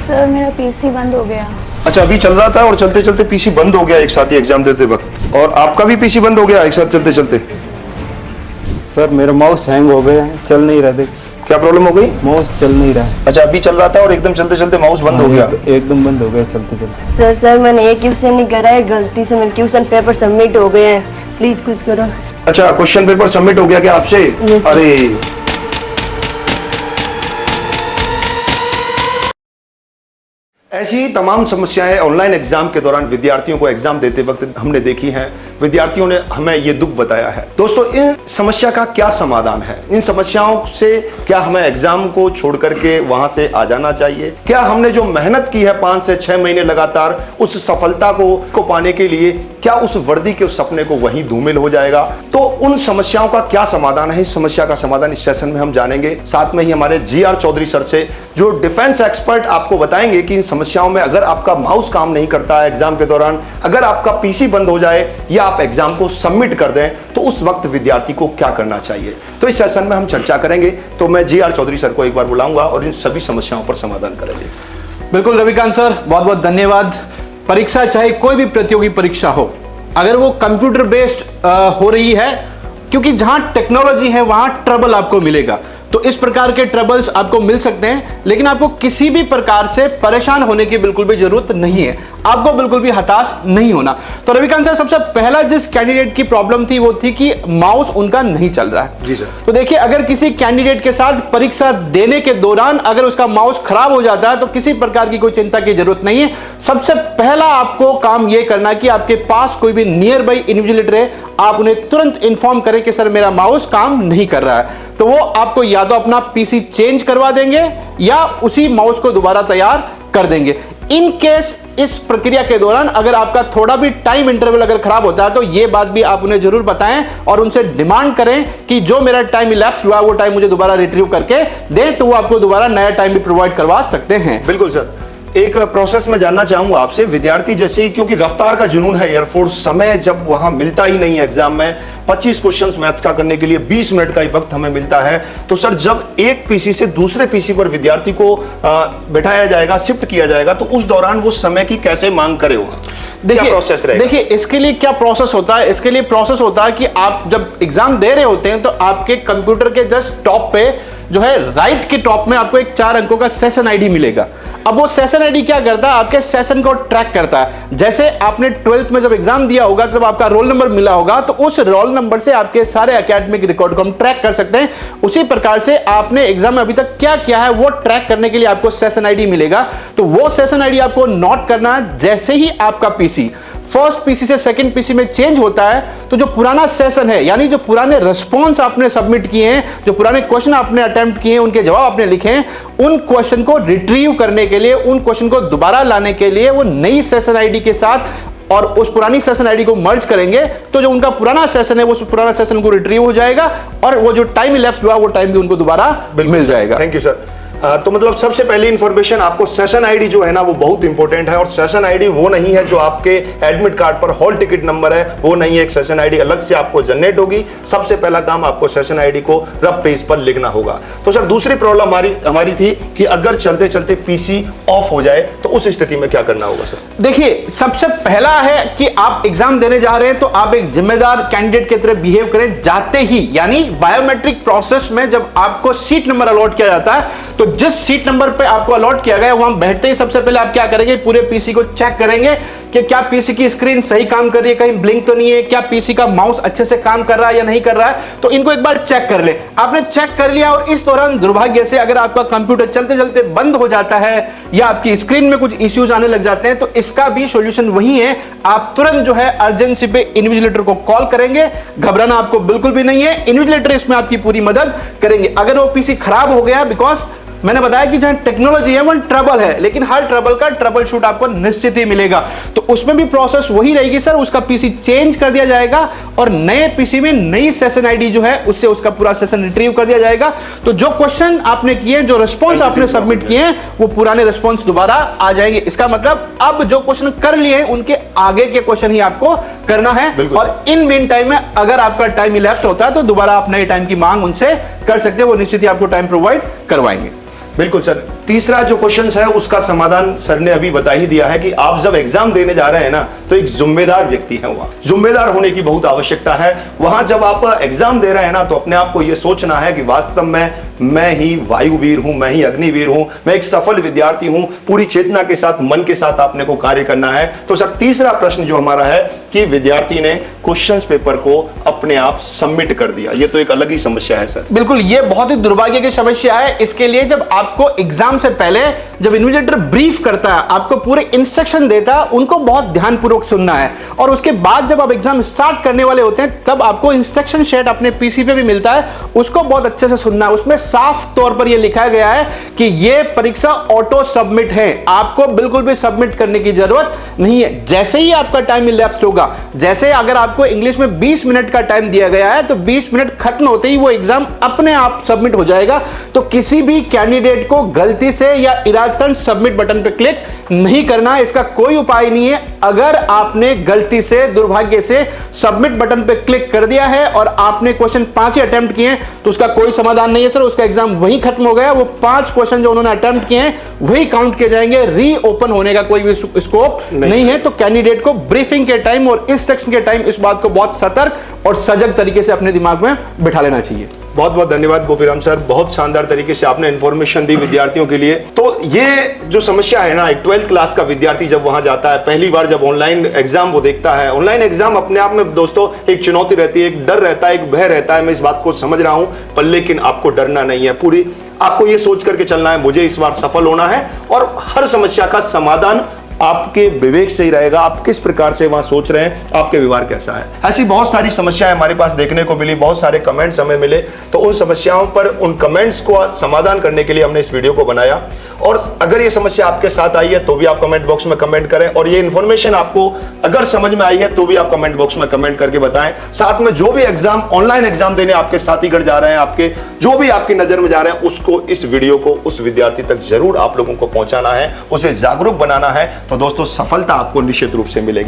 Sir मेरा PC बंद हो गया। अच्छा, अभी चल रहा था और चलते चलते पीसी बंद हो गया एक साथ ही एग्जाम देते वक्त, और आपका भी पीसी बंद हो गया एक साथ चलते चलते? सर मेरा माउस हैंग हो गया है, चल नहीं रहा। देख क्या प्रॉब्लम हो गई? माउस चल नहीं रहा है। अच्छा, अभी चल रहा था और एकदम चलते चलते माउस बंद हो गया? एकदम बंद हो गया चलते चलते। सर मैंने एक क्वेश्चन नहीं करा है, गलती से मेरे क्वेश्चन पेपर सबमिट हो गए हैं, प्लीज कुछ करो। अच्छा, क्वेश्चन पेपर सबमिट हो गया क्या आपसे? Yes, अरे ऐसी ही तमाम समस्याएं ऑनलाइन एग्जाम के दौरान विद्यार्थियों को एग्जाम देते वक्त हमने देखी हैं। विद्यार्थियों ने हमें ये दुख बताया है। दोस्तों, इन समस्या का क्या समाधान है? इन समस्याओं से क्या हमें एग्जाम को छोड़ करके वहां से आ जाना चाहिए? क्या हमने जो मेहनत की है 5 से 6 महीने लगातार उस सफलता को पाने के लिए, क्या उस वर्दी के उस सपने को वहीं धूमिल हो जाएगा? तो उन समस्याओं का क्या समाधान है? इस समस्या का समाधान इस सेशन में हम जानेंगे। साथ में ही हमारे GR चौधरी सर से, जो डिफेंस एक्सपर्ट, आपको बताएंगे कि इन समस्याओं में अगर आपका माउस काम नहीं करता है एग्जाम के दौरान, अगर आपका पीसी बंद हो जाए या आप एग्जाम को सबमिट कर दें, तो उस वक्त विद्यार्थी को क्या करना चाहिए। तो इस सेशन में हम चर्चा करेंगे। तो मैं GR चौधरी सर को एक बार बुलाऊंगा और इन सभी समस्याओं पर समाधान करेंगे। बिल्कुल रविकांत सर, बहुत बहुत धन्यवाद। परीक्षा चाहे कोई भी प्रतियोगी परीक्षा हो, अगर वो कंप्यूटर बेस्ड हो रही है, क्योंकि जहां टेक्नोलॉजी है वहां ट्रबल आपको मिलेगा, तो इस प्रकार के ट्रबल्स आपको मिल सकते हैं, लेकिन आपको किसी भी प्रकार से परेशान होने की बिल्कुल भी जरूरत नहीं है। आपको बिल्कुल भी हताश नहीं होना। तो रविकांत सर, सबसे पहला जिस कैंडिडेट की प्रॉब्लम थी वो थी कि माउस उनका नहीं चल रहा है। जी सर। तो देखिए, अगर किसी कैंडिडेट के साथ परीक्षा देने के दौरान अगर उसका माउस खराब हो जाता है तो किसी प्रकार की कोई चिंता की जरूरत नहीं है। सबसे पहला आपको काम यह करना है कि आपके पास कोई भी नियर बाई इन्विजिलेटर है, आप उन्हें तुरंत इंफॉर्म करें कि सर मेरा माउस काम नहीं कर रहा है। तो वो आपको या तो अपना पीसी चेंज करवा देंगे या उसी माउस को दोबारा तैयार कर देंगे। इन केस इस प्रक्रिया के दौरान अगर आपका थोड़ा भी टाइम इंटरवल अगर खराब होता है तो ये बात भी आप उन्हें जरूर बताएं और उनसे डिमांड करें कि जो मेरा टाइम इलैप्स हुआ वो टाइम मुझे दोबारा रिट्रीव करके दें, तो वो आपको दोबारा नया टाइम भी प्रोवाइड करवा सकते हैं। बिल्कुल सर। एक प्रोसेस में जानना चाहूंगा आपसे, विद्यार्थी जैसे ही, क्योंकि रफ्तार का जुनून है एयरफोर्स, समय जब वहां मिलता ही नहीं है एग्जाम में, 25 क्वेश्चंस मैथ्स का करने के लिए 20 मिनट का ही वक्त हमें मिलता है, तो सर जब एक पीसी से दूसरे पीसी पर विद्यार्थी को बैठाया जाएगा, शिफ्ट किया जाएगा, तो उस दौरान वो समय की कैसे मांग करे वहां? क्या प्रोसेस रहेगा? देखिए, इसके लिए क्या प्रोसेस होता है? इसके लिए प्रोसेस होता है कि आप जब एग्जाम दे रहे होते हैं तो आपके कंप्यूटर के जस्ट टॉप पे जो है, राइट के टॉप में आपको एक 4 अंकों का सेशन आईडी मिलेगा। अब वो सेशन आईडी क्या करता है? आपके सेशन को ट्रैक करता है। जैसे आपने 12th में जब एग्जाम दिया होगा तब आपका रोल नंबर मिला होगा, तो उस रोल नंबर से आपके सारे एकेडमिक रिकॉर्ड को हम ट्रैक कर सकते हैं। उसी प्रकार से आपने एग्जाम में अभी तक क्या किया है वो ट्रैक करने के लिए आपको सेशन आईडी मिलेगा। तो वो सेशन आईडी आपको नोट करना है। जैसे ही आपका पीसी फर्स्ट पीसी से सेकंड पीसी में चेंज होता है, तो जो पुराना सेशन है, यानी जो पुराने रिस्पॉन्स आपने सबमिट किए हैं, जो पुराने क्वेश्चन आपने अटेम्प्ट किए हैं, उनके जवाब आपने लिखे हैं, उन क्वेश्चन को रिट्रीव करने के लिए, उन क्वेश्चन को दोबारा लाने के लिए वो नई सेशन आईडी के साथ और उस पुरानी सेशन आईडी को मर्ज करेंगे, तो जो उनका पुराना सेशन है वो उस पुराना सेशन को रिट्रीव हो जाएगा और वो जो टाइम इलैप्स हुआ वो टाइम भी उनको दोबारा मिल जाएगा। Thank you sir. तो मतलब सबसे पहली इंफॉर्मेशन, आपको सेशन आईडी जो है ना वो बहुत इंपॉर्टेंट है, और सेशन आईडी वो नहीं है जो आपके एडमिट कार्ड पर हॉल टिकट नंबर है, वो नहीं है। एक सेशन आईडी अलग से आपको जनरेट होगी। सबसे पहला काम, आपको सेशन आईडी को रफ पेज पर लिखना होगा। तो सर दूसरी प्रॉब्लम हमारी थी कि अगर चलते चलते पीसी ऑफ हो जाए तो उस स्थिति में क्या करना होगा सर? देखिए, सबसे पहला है कि आप एग्जाम देने जा रहे हैं तो आप एक जिम्मेदार कैंडिडेट की तरह बिहेव करें। जाते ही, यानी बायोमेट्रिक प्रोसेस में जब आपको सीट नंबर अलॉट किया जाता है, तो जिस सीट नंबर पे आपको अलॉट किया गया वहां बैठते ही सबसे पहले आप क्या करेंगे? पूरे पीसी को चेक करेंगे कि क्या पीसी की स्क्रीन सही काम कर रही है, कहीं ब्लिंक तो नहीं है, क्या पीसी का माउस अच्छे से काम कर रहा है या नहीं कर रहा है। तो इनको एक बार चेक कर ले। आपने चेक कर लिया और इस दौरान दुर्भाग्य से अगर आपका कंप्यूटर चलते चलते बंद हो जाता है या आपकी स्क्रीन में कुछ इश्यूज आने लग जाते हैं, तो इसका भी सॉल्यूशन वही है। आप तुरंत जो है अर्जेंसी पे इन्विजिलेटर को कॉल करेंगे। घबराना आपको बिल्कुल भी नहीं है, इन्विजिलेटर इसमें आपकी पूरी मदद करेंगे। अगर वो पीसी खराब हो गया, बिकॉज मैंने बताया कि जहां टेक्नोलॉजी है वहां ट्रबल है, लेकिन हर ट्रबल का ट्रबल शूट आपको निश्चित ही मिलेगा। तो उसमें भी प्रोसेस वही रहेगी सर, उसका पीसी चेंज कर दिया जाएगा और नए पीसी में नई सेशन आईडी जो है उससे उसका पूरा सेशन रिट्रीव कर दिया जाएगा। तो जो क्वेश्चन आपने किए, जो रिस्पॉन्स आपने सबमिट किए, वो पुराने रिस्पॉन्स दोबारा आ जाएंगे। इसका मतलब अब जो क्वेश्चन कर लिए हैं उनके आगे के क्वेश्चन ही आपको करना है। और इन मीन टाइम में अगर आपका टाइम इलैप्स होता है तो दोबारा आप नए टाइम की मांग उनसे कर सकते हैं, वो निश्चित ही आपको टाइम प्रोवाइड करवाएंगे। बिल्कुल सर। तीसरा जो क्वेश्चन है उसका समाधान सर ने अभी बता ही दिया है कि आप जब एग्जाम देने जा रहे हैं ना तो एक जिम्मेदार व्यक्ति है, वहां जिम्मेदार होने की बहुत आवश्यकता है। वहां जब आप एग्जाम दे रहे हैं ना तो अपने आप को यह सोचना है कि वास्तव में मैं ही वायुवीर हूं, मैं ही अग्निवीर हूं, मैं एक सफल विद्यार्थी हूं। पूरी चेतना के साथ, मन के साथ आपने को कार्य करना है। तो सर तीसरा प्रश्न जो हमारा है कि विद्यार्थी ने क्वेश्चन पेपर को अपने आप सबमिट कर दिया, ये तो एक अलग ही समस्या है सर। बिल्कुल, ये बहुत ही दुर्भाग्य की समस्या है। इसके लिए जब आपको एग्जाम से पहले जब इन्विजिलेटर ब्रीफ करता है, आपको पूरे इंस्ट्रक्शन देता है, उनको बहुत ध्यानपूर्वक सुनना है। और उसके बाद जब आप एग्जाम स्टार्ट करने वाले होते हैं तब आपको इंस्ट्रक्शन शीट अपने पीसी पे भी मिलता है, उसको बहुत अच्छे से सुनना है। उसमें साफ तौर पर यह लिखा गया है कि यह परीक्षा ऑटो सबमिट है, आपको बिल्कुल भी सबमिट करने की जरूरत नहीं है। जैसे ही आपका टाइम इलैप्स्ड होगा, जैसे अगर आपको इंग्लिश में 20 मिनट का टाइम दिया गया है तो 20 मिनट खत्म होते ही वो एग्जाम अपने आप सबमिट हो जाएगा। तो किसी भी कैंडिडेट को गलती से या इरादतन सबमिट बटन पे क्लिक नहीं करना है, इसका कोई उपाय नहीं है। अगर आपने गलती से, दुर्भाग्य से सबमिट बटन पे क्लिक कर दिया है और आपने क्वेश्चन 5 ही अटेम्प्ट किए तो उसका कोई समाधान नहीं है सर, उसका एग्जाम वहीं खत्म हो गया। वो 5 क्वेश्चन जो उन्होंने अटेम्प्ट किए हैं वही काउंट किए जाएंगे, रीओपन होने का कोई भी स्कोप नहीं है। तो कैंडिडेट को ब्रीफिंग के टाइम और इंस्ट्रक्शन के टाइम इस बात को बहुत सतर्क और सजग तरीके से अपने दिमाग में बिठा लेना चाहिए। बहुत बहुत धन्यवाद गोपीराम सर, बहुत शानदार तरीके से आपने इंफॉर्मेशन दी विद्यार्थियों के लिए। तो ये जो समस्या है ना, एक 12th क्लास का विद्यार्थी जब वहां जाता है, पहली बार जब ऑनलाइन एग्जाम वो देखता है, ऑनलाइन एग्जाम अपने आप में दोस्तों एक चुनौती रहती है, एक डर रहता है, एक भय रहता है। मैं इस बात को समझ रहा हूं, पर लेकिन आपको डरना नहीं है। पूरी आपको ये सोच करके चलना है मुझे इस बार सफल होना है, और हर समस्या का समाधान आपके विवेक से ही रहेगा। आप किस प्रकार से वहां सोच रहे हैं, आपके व्यवहार कैसा है। ऐसी बहुत सारी समस्याएं हमारे पास देखने को मिली, बहुत सारे कमेंट्स हमें मिले। तो उन समस्याओं पर, उन कमेंट्स को समाधान करने के लिए हमने इस वीडियो को बनाया। और अगर ये समस्या आपके साथ आई है तो भी आप कमेंट बॉक्स में कमेंट करें, और ये इन्फॉर्मेशन आपको अगर समझ में आई है तो भी आप कमेंट बॉक्स में कमेंट करके बताएं। साथ में जो भी एग्जाम, ऑनलाइन एग्जाम देने आपके साथीगण जा रहे हैं, आपके जो भी आपकी नजर में जा रहे हैं, उसको, इस वीडियो को उस विद्यार्थी तक जरूर आप लोगों को पहुंचाना है, उसे जागरूक बनाना है। तो दोस्तों सफलता आपको निश्चित रूप से मिलेगी।